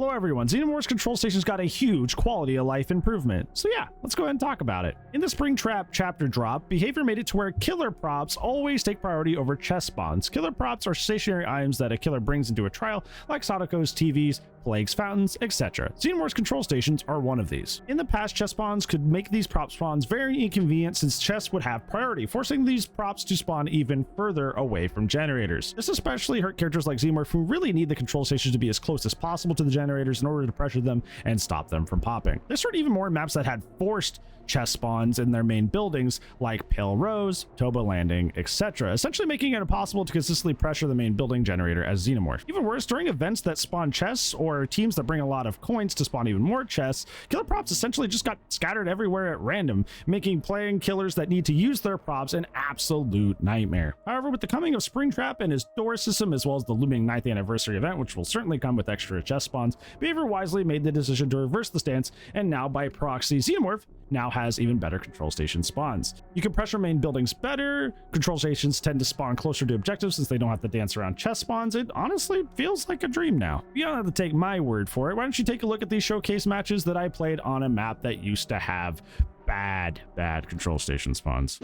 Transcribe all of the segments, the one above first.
Hello everyone, Xenomorph's control station's got a huge quality of life improvement. So yeah, let's go ahead and talk about it. In the Springtrap chapter drop, behavior made it to where killer props always take priority over chest spawns. Killer props are stationary items that a killer brings into a trial, like Sadako's TVs, plagues, fountains, etc. Xenomorph's control stations are one of these. In the past, chest spawns could make these prop spawns very inconvenient since chests would have priority, forcing these props to spawn even further away from generators. This especially hurt characters like Xenomorph who really need the control stations to be as close as possible to the generators in order to pressure them and stop them from popping. This hurt even more in maps that had forced chest spawns in their main buildings like Pale Rose, Toba Landing, etc., essentially making it impossible to consistently pressure the main building generator as Xenomorph. Even worse, during events that spawn chests or teams that bring a lot of coins to spawn even more chests, killer props essentially just got scattered everywhere at random, making playing killers that need to use their props an absolute nightmare. However, with the coming of Springtrap and his door system, as well as the looming 9th anniversary event, which will certainly come with extra chest spawns, Behavior wisely made the decision to reverse the stance, and now by proxy, Xenomorph now has even better control station spawns. You can pressure main buildings better, control stations tend to spawn closer to objectives since they don't have to dance around chest spawns. It honestly feels like a dream now. You don't have to take my word for it. Why don't you take a look at these showcase matches that I played on a map that used to have bad control station spawns.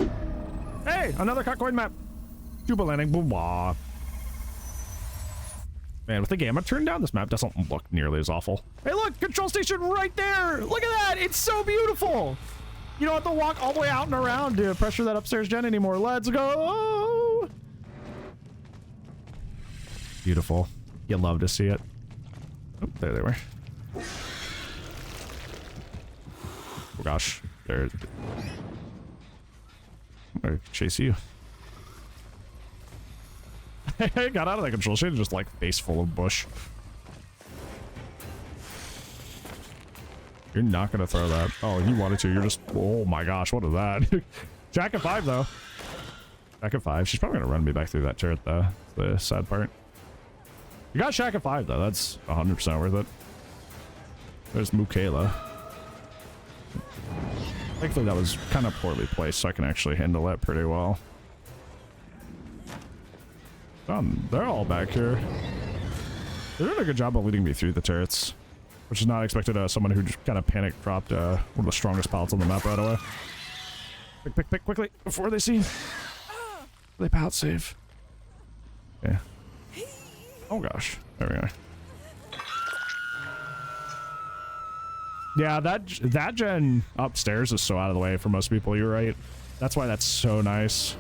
Hey, another Cockcoin map. Tuba Landing, blah. Man, with the gamma turned down, this map doesn't look nearly as awful. Hey, look, control station right there. Look at that. It's so beautiful. You don't have to walk all the way out and around to pressure that upstairs gen anymore. Let's go. Beautiful. You love to see it. Oh, there they were. Oh gosh, they're gonna chase you. I got out of that control station just like face full of bush. You're not gonna throw that. Oh, you wanted to. You're just. Oh my gosh, what is that? Jack at 5 though. Jack at 5. She's probably gonna run me back through that turret though. The sad part. You got Shack at 5 though. That's 100% worth it. There's Mukayla. Thankfully that was kind of poorly placed, so I can actually handle that pretty well. They're all back here. They're doing a good job of leading me through the turrets, which is not expected of someone who just kind of panic dropped one of the strongest pallets on the map right away. Pick quickly before they see. They pallet save. Yeah. Oh gosh, there we are. Yeah, that gen upstairs is so out of the way for most people. You're right. That's why that's so nice.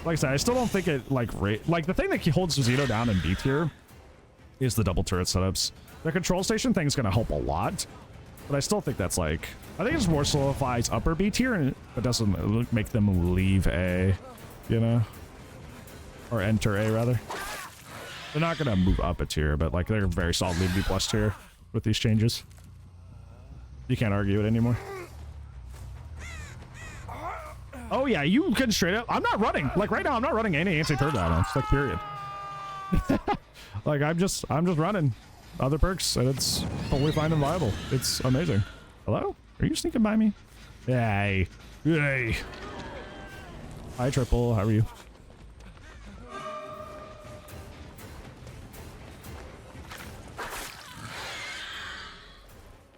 Like I said, I still don't think it like the thing that holds Zeno down in B tier is the double turret setups. The control station thing is going to help a lot, but I still think that's like, I think it just more solidifies upper B tier and it doesn't make them leave A, you know, or enter A rather. They're not going to move up a tier, but like they're very solidly B plus tier with these changes. You can't argue it anymore. Oh yeah, you can straight up. I'm not running. Like right now, I'm not running any anti-turret items. Like period. Like I'm just running other perks, and it's totally fine and viable. It's amazing. Hello? Are you sneaking by me? Yay! Yay! Hi Triple, how are you?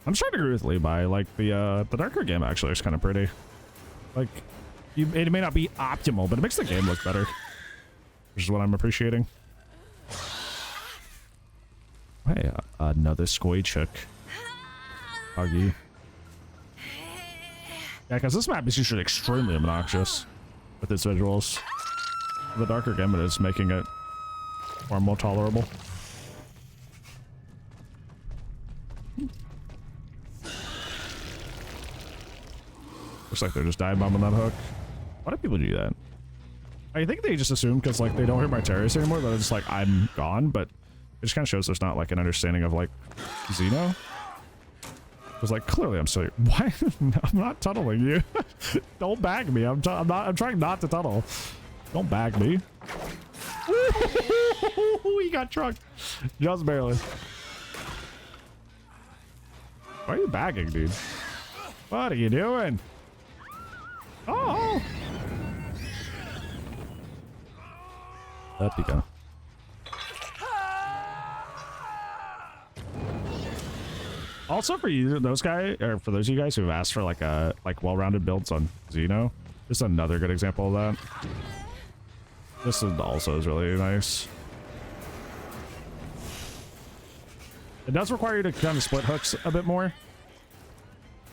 I'm starting to agree with Levi. Like the darker game actually is kind of pretty. Like. It may not be optimal, but it makes the game look better, which is what I'm appreciating. Hey, another Skoy chick. Huggy. Yeah, because this map is usually extremely obnoxious with its visuals. The darker game is making it far more tolerable. Looks like they're just dive bombing that hook. Why do people do that? I think they just assume because like they don't hear my terrorists anymore that it's like I'm gone, but it just kind of shows there's not like an understanding of like Xeno. Because like clearly I'm still. Why? I'm not tunneling you. Don't bag me. I'm trying not to tunnel. Don't bag me. He got trucked. Just barely. Why are you bagging, dude? What are you doing? Oh! Up you go. Also for you, those guys, or for those of you guys who've asked for like well-rounded builds on Xeno, this is another good example of that. This is also is really nice. It does require you to kind of split hooks a bit more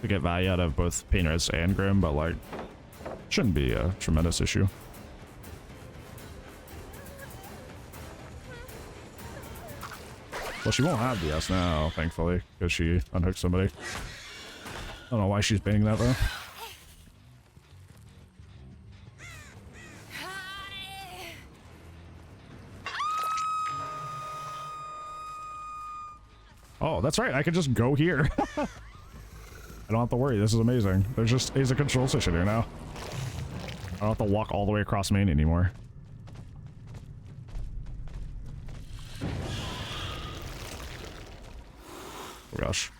to get value out of both Pain Res and Grim, but like, shouldn't be a tremendous issue. Well, she won't have DS now, thankfully, because she unhooked somebody. I don't know why she's banning that, though. Oh, that's right. I can just go here. I don't have to worry. This is amazing. There's just a control station here now. I don't have to walk all the way across main anymore. Oh gosh.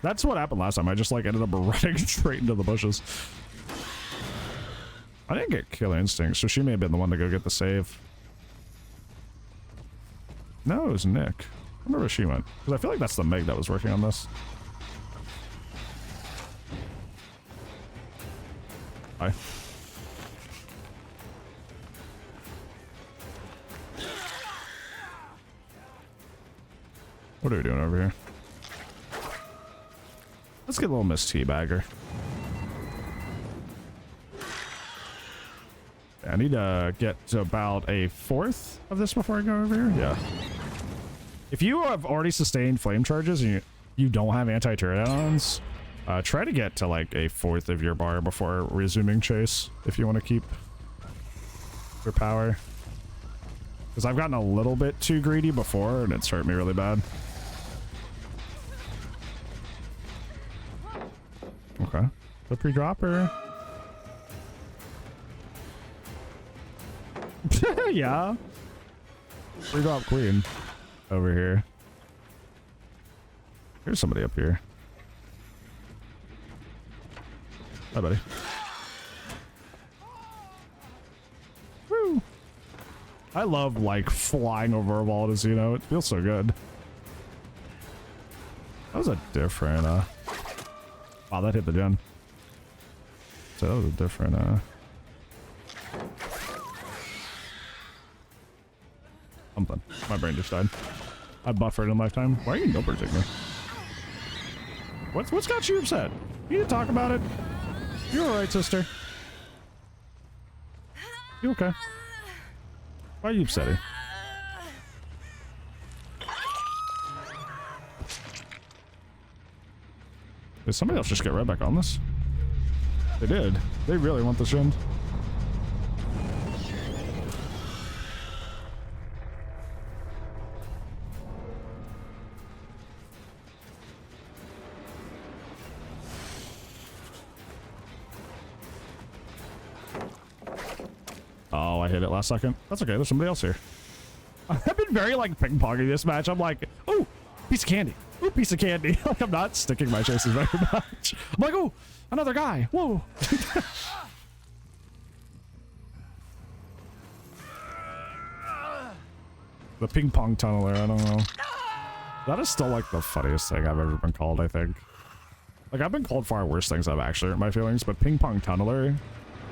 That's what happened last time. I just like ended up running straight into the bushes. I didn't get Killer Instinct, so she may have been the one to go get the save. No, it was Nick. I remember where she went. Because I feel like that's the Meg that was working on this. Hi. What are we doing over here? Let's get a little Miss Teabagger. I need to get to about a fourth of this before I go over here. Yeah. If you have already sustained flame charges and you don't have anti-turret add-ons, try to get to like a fourth of your bar before resuming chase if you want to keep your power. Because I've gotten a little bit too greedy before and it's hurt me really bad. Okay. The pre-dropper. Yeah. Pre-drop queen over here. There's somebody up here. Hi, buddy. Woo. I love like flying over a wall to Xeno. It feels so good. That was a different wow, that hit the gen. So that was a different something. My brain just died. I buffered in lifetime. Why are you no protecting me? What's got you upset? You need to talk about it. You're alright, sister. You okay? Why are you upsetting? Did somebody else just get right back on this? They did. They really want this end. Oh, I hit it last second. That's okay. There's somebody else here. I've been very like ping-ponging this match. I'm like, oh, piece of candy. Ooh, piece of candy. Like, I'm not sticking my chases very much. I'm like, oh, another guy. Whoa. The ping pong tunneler, I don't know. That is still like the funniest thing I've ever been called, I think. Like, I've been called far worse things I've actually hurt my feelings, but ping pong tunneler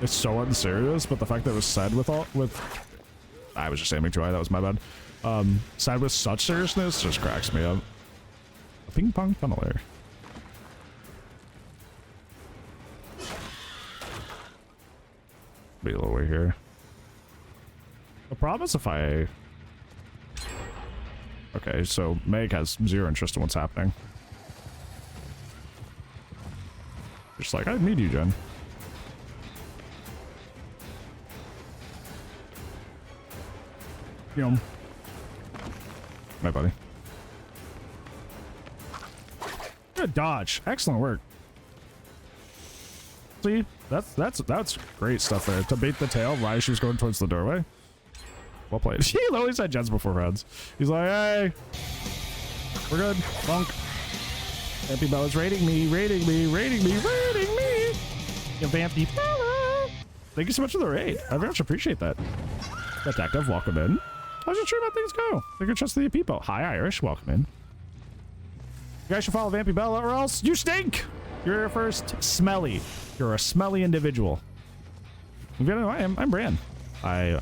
is so unserious, but the fact that it was said I was just aiming too high, that was my bad. Said with such seriousness just cracks me up. A ping pong tunneler. Be a little way here. The problem is if I... Okay, so Meg has zero interest in what's happening. Just like, I need you, Jen. My buddy. Good dodge. Excellent work. See, that's great stuff there. To bait the tail while she was going towards the doorway. Well played. He always had Jens before rounds. He's like, hey, we're good. Bonk. Vampy Bella's raiding me, raiding me, raiding me, raiding me. You Vampy Bella. Thank you so much for the raid. I very much appreciate that. Detective, welcome in. How's your stream? How things go? Take a trust of the people. Hi, Irish. Welcome in. guys should follow Vampy Bella or else you stink. You're first smelly. You're a smelly individual. You know, I'm Bran. I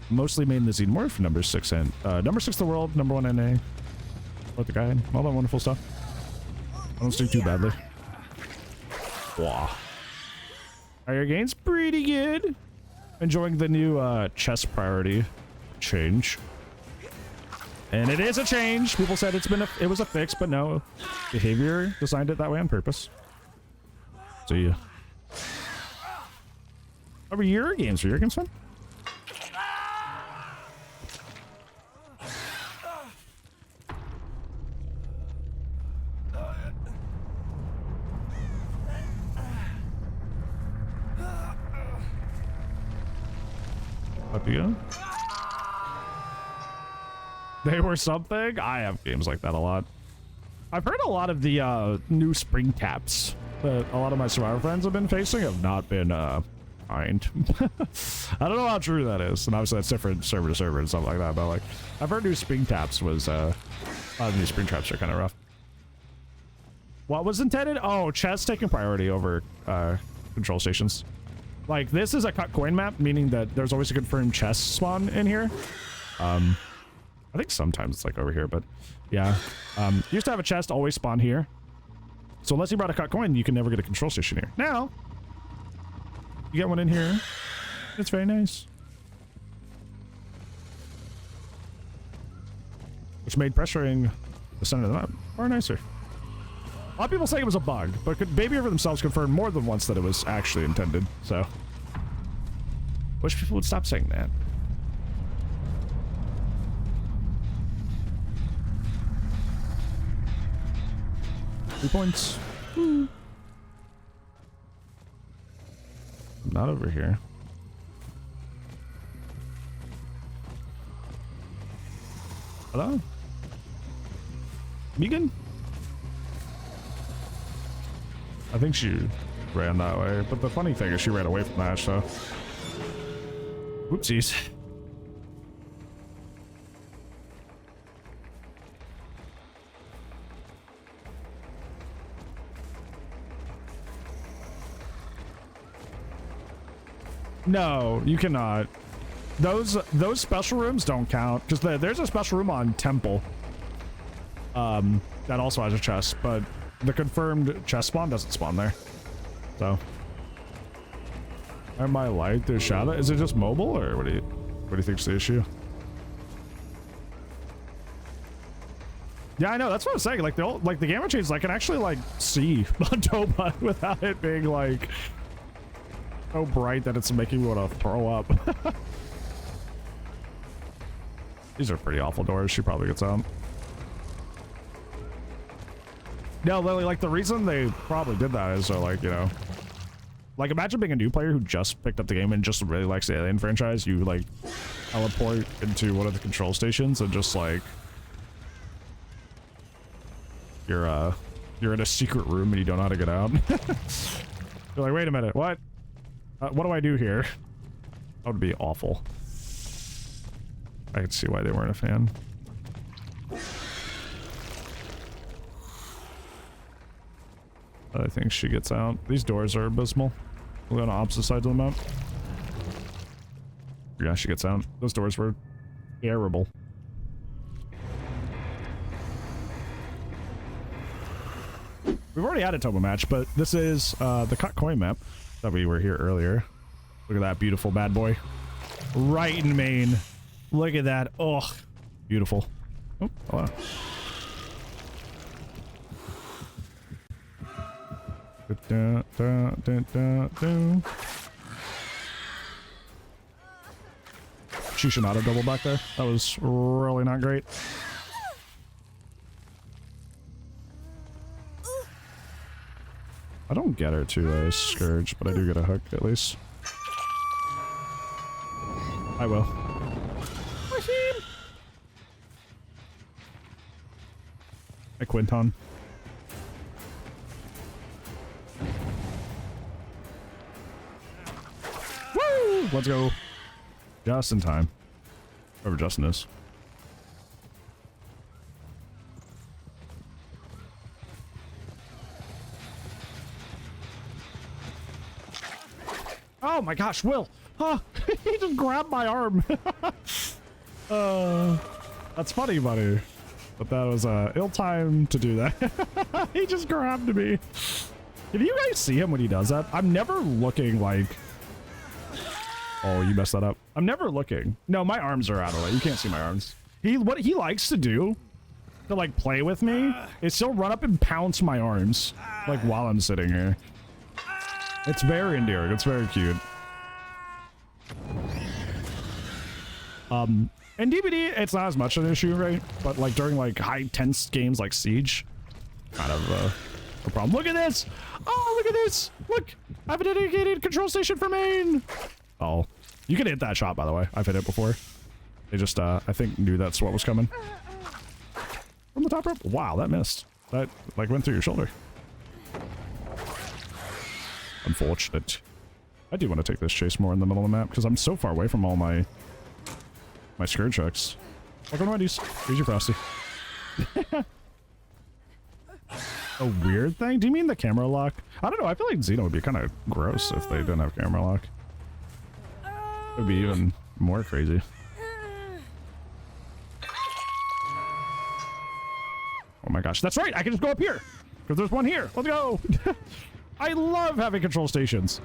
mostly made the Xenomorph, number 6 and number 6 in the world, number 1 NA. What the guy? All that wonderful stuff. I don't stink too badly. Wow. Are your gains pretty good? Enjoying the new chest priority change. And it is a change. People said it was a fix, but no. Behavior designed it that way on purpose. So yeah. Over your games fun? Up you go. They were something. I have games like that a lot. I've heard a lot of the new spring caps that a lot of my survivor friends have been facing have not been kind. I don't know how true that is, and obviously that's different server to server and stuff like that, but like I've heard new spring taps was a lot of new spring traps are kind of rough. What was intended? Oh, chests taking priority over control stations. Like this is a cut coin map, meaning that there's always a confirmed chest spawn in here. I think sometimes it's like over here, but yeah. Used to have a chest always spawn here. So unless you brought a cut coin, you can never get a control station here. Now, you get one in here. It's very nice. Which made pressuring the center of the map far nicer. A lot of people say it was a bug, but Baby River themselves confirmed more than once that it was actually intended, so. Wish people would stop saying that. 3 points. Woo. Not over here. Hello? Megan? I think she ran that way, but the funny thing is she ran away from that, so. Whoopsies. No, you cannot. Those special rooms don't count because there's a special room on Temple that also has a chest, but the confirmed chest spawn doesn't spawn there. So, am I light? There's shadow. Is it just mobile, or what do you think's the issue? Yeah, I know. That's what I'm saying. Like the gamma chains, I can actually like see Toba without it being like so bright that it's making me want to throw up. These are pretty awful doors. She probably gets out. No, Lily, like the reason they probably did that is so like, you know, like imagine being a new player who just picked up the game and just really likes the Alien franchise. You like teleport into one of the control stations and just like you're in a secret room and you don't know how to get out. You're like, wait a minute, what? What do I do here? That would be awful. I could see why they weren't a fan. I think she gets out. These doors are abysmal. We're on opposite sides of the map. Yeah, she gets out. Those doors were terrible. We've already had a Toba match, but this is the cut coin map that we were here earlier. Look at that beautiful bad boy. Right in main. Look at that. Oh, beautiful. Oh, wow. She should not have doubled back there. That was really not great. I don't get her to Scourge, but I do get a hook at least. I will. Hey, Quinton. Woo! Let's go. Just in time. Whoever Justin is. Oh my gosh, Will. Oh, he just grabbed my arm. That's funny, buddy. But that was ill time to do that. He just grabbed me. Can you guys see him when he does that? I'm never looking like... Oh, you messed that up. I'm never looking. No, my arms are out of the way. You can't see my arms. What he likes to do to like play with me is he'll run up and pounce my arms like while I'm sitting here. It's very endearing. It's very cute. In DBD, it's not as much an issue, right? But like during like high tense games like Siege, kind of a problem. Look at this! Oh, look at this! Look! I have a dedicated control station for main! Oh, you can hit that shot, by the way. I've hit it before. They just, I think, knew that's what was coming. From the top rope? Wow, that missed. That, like, went through your shoulder. Unfortunate. I do want to take this chase more in the middle of the map, because I'm so far away from all my skirt checks. Welcome to Wendy's. Here's your Frosty. A weird thing? Do you mean the camera lock? I don't know. I feel like Xeno would be kind of gross if they didn't have camera lock. It would be even more crazy. Oh my gosh. That's right. I can just go up here. Because there's one here. Let's go. I love having control stations.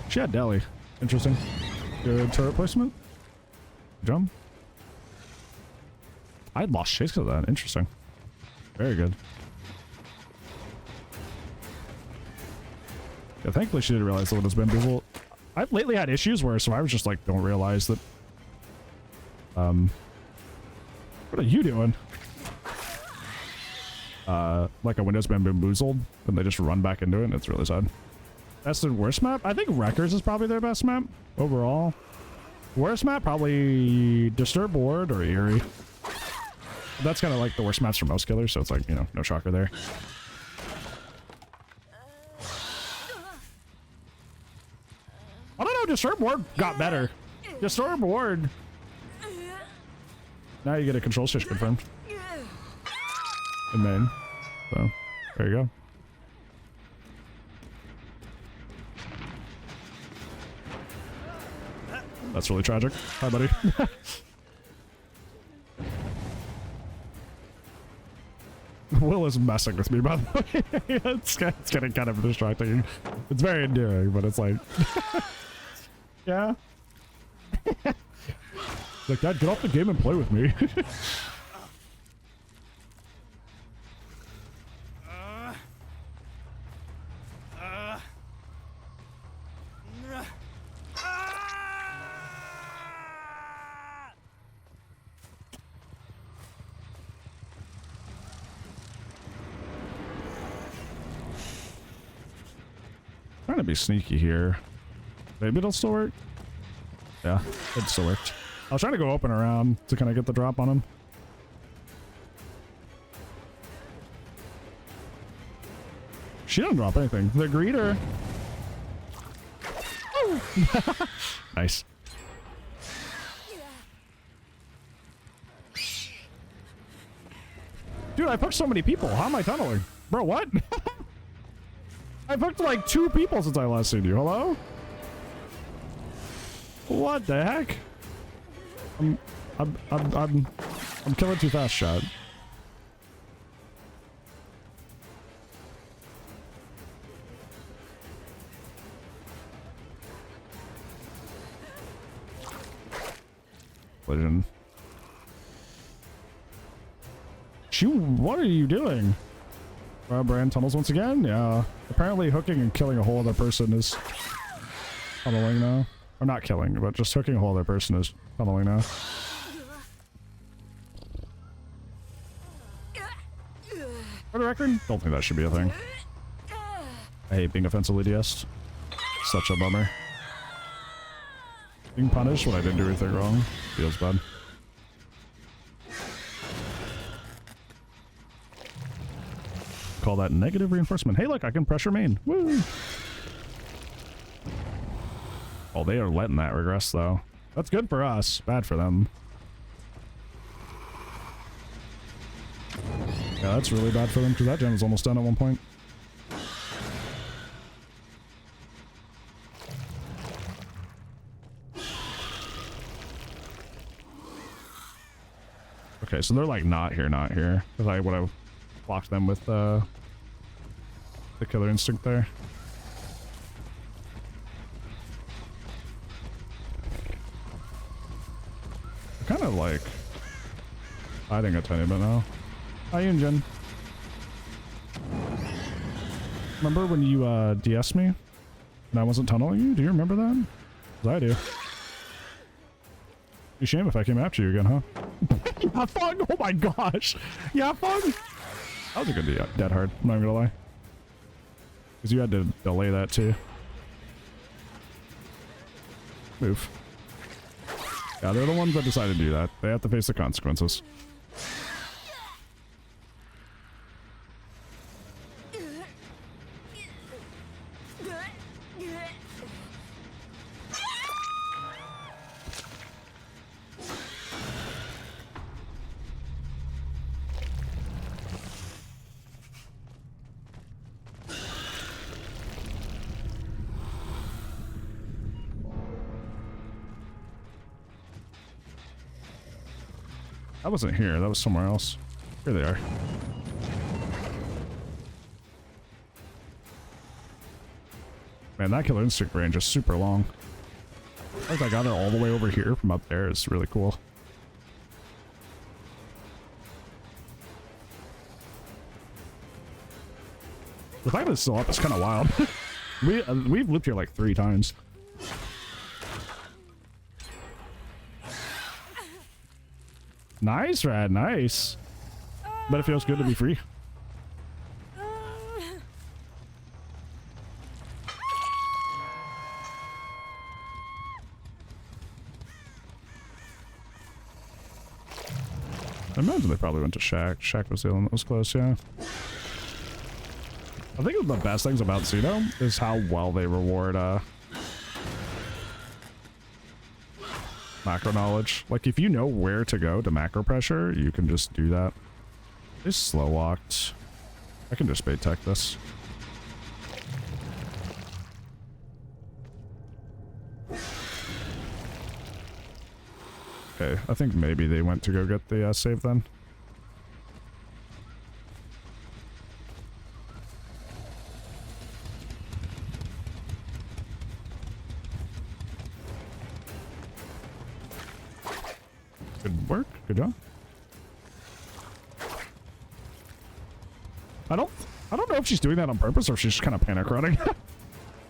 She had deli. Interesting. Good turret placement. Jump. I had lost chase because of that. Interesting. Very good. Yeah, thankfully she didn't realize that it's been people. I've lately had issues where survivors just like don't realize that. What are you doing? Like a window's been bamboozled and they just run back into it and it's really sad. Best and worst map? I think Wreckers is probably their best map overall. Worst map? Probably Disturbed Ward or Eerie. That's kind of like the worst maps for most killers, so it's like, you know, no shocker there. I don't know, Disturbed Ward got better. Disturbed Ward. Now you get a control station confirmed. And then, so, there you go. That's really tragic. Hi, buddy. Will is messing with me, by the way. it's getting kind of distracting. It's very endearing, but it's like... yeah? Like, Dad, get off the game and play with me. Trying to be sneaky here. Maybe it'll still work. Yeah, it still worked. I was trying to go open around to kind of get the drop on him. She didn't drop anything. The greeter. Nice. Dude, I hooked so many people. How am I tunneling? Bro, what? I've hooked like 2 people since I last seen you. Hello? What the heck? I'm killing too fast, shot. Legend. What are you doing? Brand tunnels once again? Yeah. Apparently hooking and killing a whole other person is tunneling now. Or not killing, but just hooking a whole other person is tunneling now. For the record, don't think that should be a thing. I hate being offensively DS'd. Such a bummer. Being punished when I didn't do anything wrong feels bad. Call that negative reinforcement. Hey, look, I can pressure main. Woo! Oh, they are letting that regress, though. That's good for us. Bad for them. Yeah, that's really bad for them, because that gen was almost done at one point. Okay, so they're like not here, not here. Because I would have blocked them with the killer instinct there. Kind of like hiding a tiny bit now. Hi, Yunjin. Remember when you DS me and I wasn't tunneling you? Do you remember that? 'Cause I do. Be a shame if I came after you again, huh? Yeah, Fung! Oh my gosh! Yeah, Fung! That was a good dead hard, I'm not gonna lie. Because you had to delay that too. Move. Yeah, they're the ones that decided to do that. They have to face the consequences. That wasn't here, that was somewhere else. Here they are. Man, that killer instinct range is super long. The fact I got it all the way over here from up there is really cool. The fact that it's still up is kind of wild. We've lived here like 3 times. Nice, Rad, nice. But it feels good to be free. I imagine they probably went to Shack. Shack was the one that was close, yeah. I think the best things about Xeno is how well they reward macro knowledge. Like, if you know where to go to macro pressure, you can just do that. They slow walked. I can just bait tech this. Okay, I think maybe they went to go get the save then. Good work. Good job. I don't know if she's doing that on purpose or if she's just kind of panic running.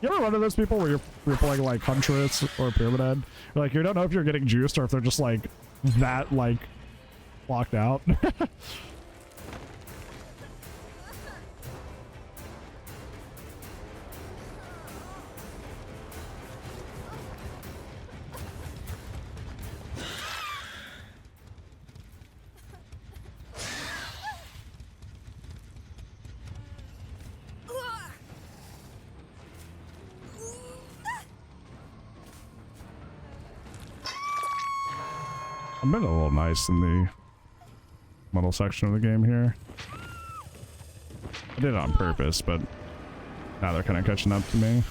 You ever run into those people where you're playing like Huntress or Pyramid Head? You're like, you don't know if you're getting juiced or if they're just like that like locked out. I've been a little nice in the middle section of the game here. I did it on purpose, but now they're kind of catching up to me.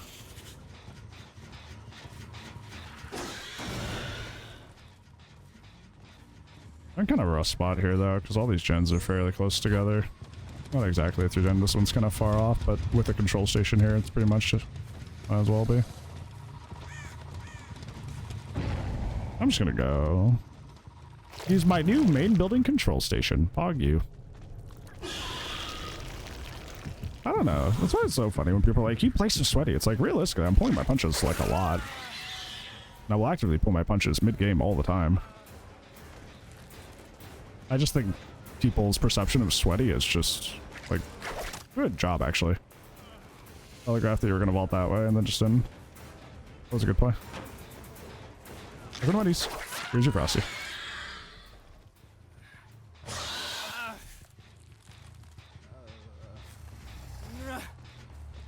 I'm kind of a rough spot here though, because all these gens are fairly close together. Not exactly a 3-gen, this one's kind of far off, but with the control station here, it's pretty much just might as well be. I'm just gonna go use my new main building control station. Pog you. I don't know. That's why it's so funny when people are like, you play so sweaty. It's like, realistically, I'm pulling my punches like a lot. And I will actively pull my punches mid-game all the time. I just think people's perception of sweaty is just, like, good job, actually. I telegraphed that you were going to vault that way and then just didn't. That was a good play. Everybody's. Here's your Frosty.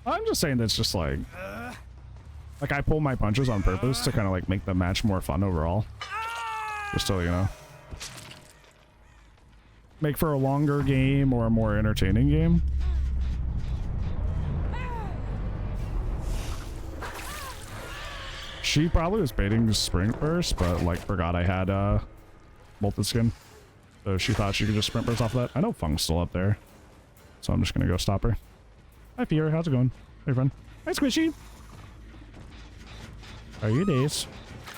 I'm just saying that's just like, I Like, I pull my punches on purpose to kind of like make the match more fun overall. Just so, you know, make for a longer game or a more entertaining game. She probably was baiting sprint burst, but like forgot I had molted skin. So she thought she could just sprint burst off of that. I know Funk's still up there, so I'm just gonna go stop her. Hi Fear, how's it going? Hey friend. Hi Squishy. How are your days?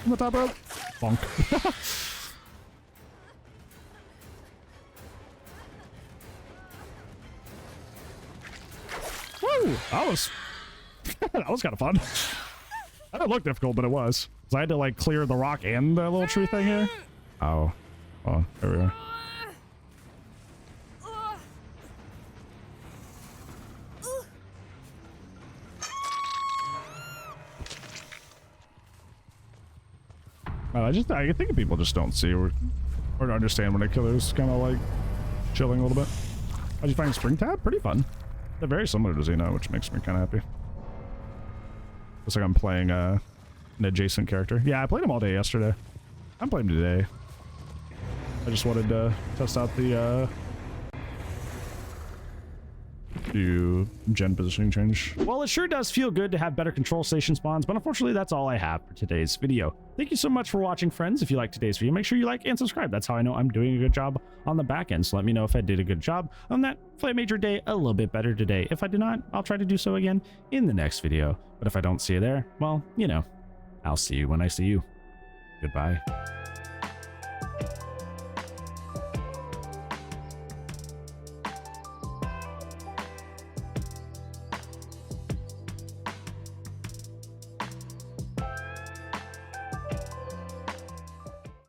On the top rope. Funk. Woo! That was that was kind of fun. That didn't look difficult, but it was. So I had to like clear the rock and the little tree thing here. Oh. Oh, there we are. I think people just don't see or understand when a killer's kind of like chilling a little bit. How'd you find Spring Tab? Pretty fun. They're very similar to Xeno, which makes me kind of happy. Looks like I'm playing an adjacent character. Yeah, I played him all day yesterday. I'm playing him today. I just wanted to test out the gen positioning change. Well, it sure does feel good to have better control station spawns, but unfortunately that's all I have for today's video. Thank you so much for watching, friends. If you liked today's video, make sure you like and subscribe. That's how I know I'm doing a good job on the back end. So let me know if I did a good job on that. Hopefully I made your day a little bit better today. If I did not, I'll try to do so again in the next video. But if I don't see you there, well, you know, I'll see you when I see you. Goodbye.